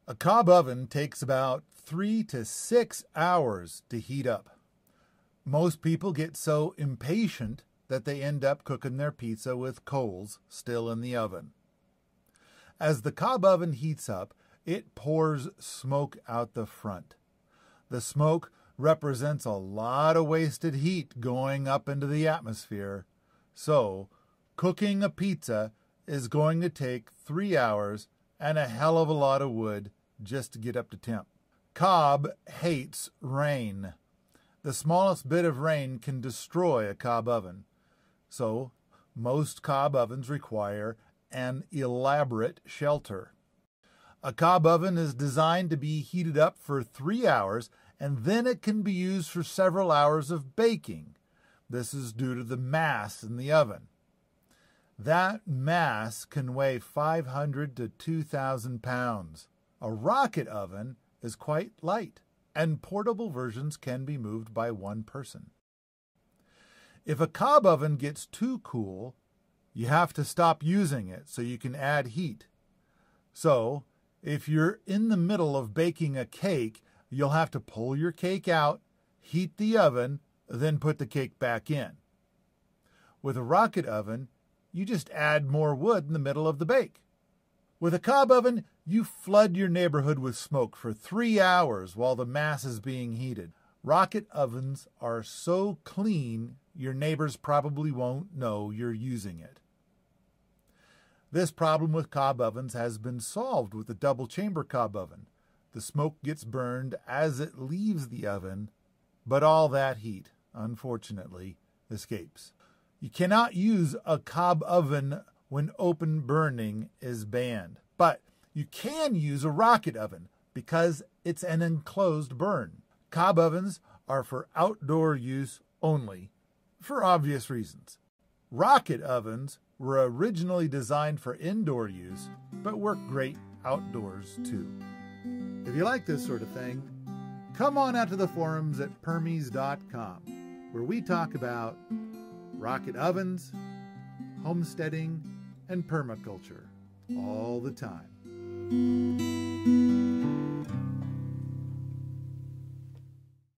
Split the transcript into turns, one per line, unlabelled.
A cob oven takes about 3 to 6 hours to heat up. Most people get so impatient that they end up cooking their pizza with coals still in the oven. As the cob oven heats up, it pours smoke out the front. The smoke represents a lot of wasted heat going up into the atmosphere. So, cooking a pizza is going to take 3 hours and a hell of a lot of wood just to get up to temp. Cob hates rain. The smallest bit of rain can destroy a cob oven. So, most cob ovens require an elaborate shelter. A cob oven is designed to be heated up for 3 hours, and then it can be used for several hours of baking. This is due to the mass in the oven. That mass can weigh 500 to 2,000 pounds. A rocket oven is quite light, and portable versions can be moved by one person. If a cob oven gets too cool, you have to stop using it so you can add heat. So, if you're in the middle of baking a cake, you'll have to pull your cake out, heat the oven, then put the cake back in. With a rocket oven, you just add more wood in the middle of the bake. With a cob oven, you flood your neighborhood with smoke for 3 hours while the mass is being heated. Rocket ovens are so clean, your neighbors probably won't know you're using it. This problem with cob ovens has been solved with the double-chamber cob oven. The smoke gets burned as it leaves the oven, but all that heat, unfortunately, escapes. You cannot use a cob oven when open burning is banned, but you can use a rocket oven because it's an enclosed burn. Cob ovens are for outdoor use only, for obvious reasons. Rocket ovens were originally designed for indoor use, but work great outdoors too. If you like this sort of thing, come on out to the forums at permies.com, where we talk about rocket ovens, homesteading, and permaculture all the time.